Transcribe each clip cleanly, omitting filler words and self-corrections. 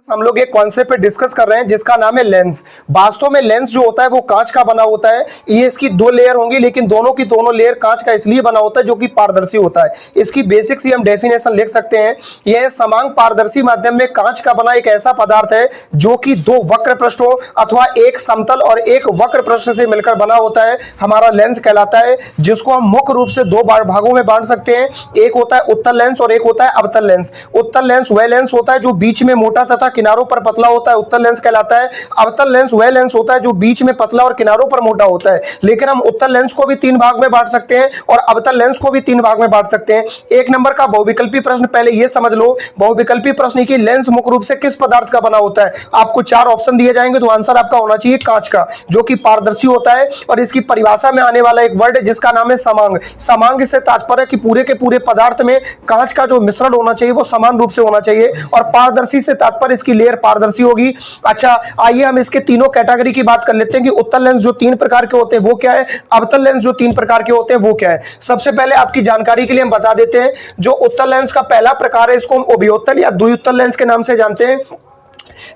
हम लोग एक कॉन्सेप्ट पे डिस्कस कर रहे हैं जिसका नाम है लेंस। वास्तव में लेंस जो होता है वो कांच का बना होता है। ये इसकी दो लेयर होंगी, लेकिन दोनों की दोनों लेयर कांच का इसलिए बना होता है जो कि पारदर्शी होता है। इसकी बेसिक सी हम डेफिनेशन लिख सकते हैं, यह समांग पारदर्शी माध्यम में कांच का बना एक ऐसा पदार्थ है जो कि दो वक्र पृष्ठों अथवा एक समतल और एक वक्र पृष्ठ से मिलकर बना होता है, हमारा लेंस कहलाता है। जिसको हम मुख्य रूप से दो भागों में बांट सकते हैं, एक होता है उत्तल लेंस और एक होता है अवतल लेंस। उत्तल लेंस वह लेंस होता है जो बीच में मोटा तथा किनारों पर पतला होता है, उत्तल लेंस कहलाता है। अवतल लेंस वह लेंस होता है जो बीच में पतला और किनारों पर मोटा होता है। लेकिन हम उत्तल लेंस को भी तीन भाग में बांट सकते हैं और अवतल लेंस को भी तीन भाग में बांट सकते हैं। एक नंबर का बहुविकल्पी प्रश्न, पहले यह समझ लो बहुविकल्पी प्रश्न की लेंस मुख्य रूप से किस पदार्थ का बना होता है। आपको चार ऑप्शन दिए जाएंगे तो आंसर आपका होना चाहिए कांच का, जो कि पारदर्शी होता है। और इसकी परिभाषा में आने वाला एक वर्ड है जिसका नाम है समांग। समांग से तात्पर्य कि पूरे के पूरे पदार्थ में कांच का जो मिश्रण होना चाहिए वो समान रूप से होना चाहिए। और पारदर्शी से तात्पर्य इसकी लेयर पारदर्शी होगी। अच्छा, आइए हम इसके तीनों कैटेगरी की बात कर लेते हैं कि उत्तल लेंस जो तीन प्रकार के होते हैं वो क्या है, अवतल लेंस जो तीन प्रकार के होते हैं वो क्या है। सबसे पहले आपकी जानकारी के लिए हम बता देते हैं, जो उत्तल लेंस का पहला प्रकार है इसको हम उभयोत्तल या द्विउत्तल लेंस के नाम से जानते हैं,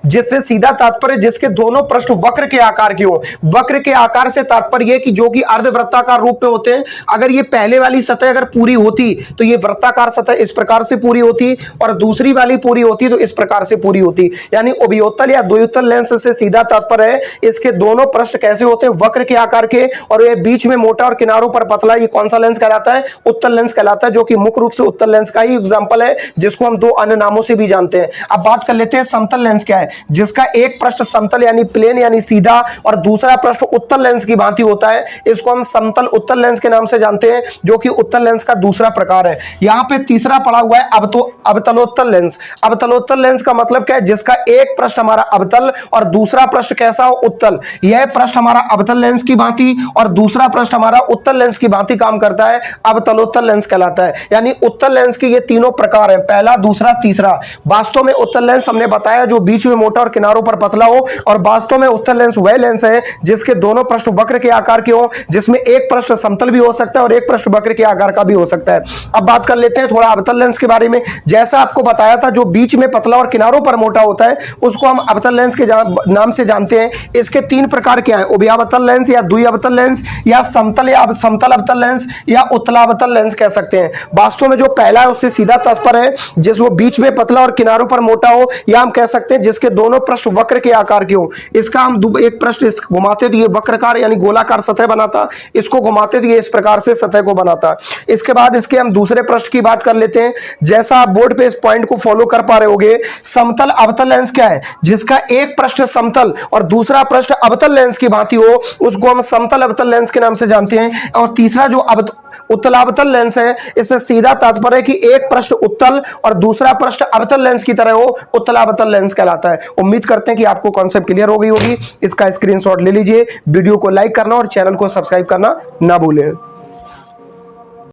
जिससे सीधा तात्पर्य जिसके दोनों पृष्ठ वक्र के आकार के हो। वक्र के आकार से तात्पर्य कि जो कि अर्धवृत्ताकार रूप में होते हैं। अगर ये पहले वाली सतह अगर पूरी होती तो ये वृत्ताकार सतह इस प्रकार से पूरी होती, और दूसरी वाली पूरी होती तो इस प्रकार से पूरी होती। यानी उभयोत्तल या द्विउत्तल लेंस से सीधा तात्पर्य है इसके दोनों पृष्ठ कैसे होते हैं, वक्र के आकार के, और ये बीच में मोटा और किनारों पर पतला। ये कौन सा लेंस कहलाता है, उत्तल लेंस कहलाता है, जो कि मुख्य रूप से उत्तल लेंस का ही एग्जांपल है, जिसको हम दो अन्य नामों से भी जानते हैं। अब बात कर लेते हैं समतल लेंस क्या है, जिसका एक पृष्ठ समतल यानी प्लेन यानी सीधा और दूसरा पृष्ठ उत्तल लेंस की भांति होता है। इसको हम समतल उत्तल लेंस के नाम से जानते हैं, जो कि उत्तल लेंस का दूसरा प्रकार है। यहां पे तीसरा पड़ा हुआ है अवतलोत्तल लेंस। अवतलोत्तल लेंस का मतलब क्या है, जिसका एक पृष्ठ हमारा अवतल और दूसरा पृष्ठ कैसा हो, उत्तल। यह पृष्ठ हमारा अवतल लेंस की भांति और दूसरा पृष्ठ हमारा उत्तल लेंस की भांति काम करता है, अवतलोत्तल लेंस कहलाता है। यानी उत्तल लेंस के ये तीनों प्रकार हैं, पहला, दूसरा, तीसरा। वास्तव में उत्तल लेंस हमने बताया जो बीच में मोटा और किनारों पर पतला हो, और वास्तव में उत्तल लेंस वह लेंस है जिसके दोनों पृष्ठ वक्र के आकार के हो, जिसमें एक पृष्ठ समतल भी हो सकता है और एक पृष्ठ वक्र के आकार का भी हो सकता है। अब बात कर लेते हैं थोड़ा अवतल लेंस के बारे में। जैसा आपको बताया था, जो बीच में पतला और किनारों पर मोटा होता है उसको हम अवतल लेंस के नाम से जानते हैं। इसके तीन प्रकार क्या है, उभयावतल लेंस या द्विअवतल लेंस या समतल अवतल लेंस या उत्तलावतल लेंस कह सकते हैं। वास्तव में जो पहला है उससे सीधा तात्पर्य है जिस वो बीच में पतला और किनारों पर मोटा हो, या हम कह सकते हैं जिसके दोनों पृष्ठ वक्र के आकार के हो। इसका हम एक पृष्ठ घुमाते तो ये वक्रकार यानी गोलाकार सतह बनाता, इसको घुमाते तो ये इस प्रकार से सतह को बनाता। इसके बाद इसके हम दूसरे पृष्ठ की बात कर लेते हैं। जैसा आप बोर्ड पे इस पॉइंट को फॉलो कर पा रहे होंगे, समतल अवतल लेंस क्या है, जिसका एक पृष्ठ समतल और दूसरा पृष्ठ अवतल लेंस की भांति हो, उसको हम समतल अवतल लेंस के नाम से जानते हैं। और तीसरा जो उत्तलावतल लेंस है, इससे सीधा तात्पर्य कि एक पृष्ठ उत्तल और दूसरा पृष्ठ अवतल लेंस की तरह हो, उत्तलावतल लेंस कहलाता है। उम्मीद करते हैं कि आपको कॉन्सेप्ट क्लियर हो गई होगी। इसका स्क्रीनशॉट ले लीजिए, वीडियो को लाइक करना और चैनल को सब्सक्राइब करना ना भूलें।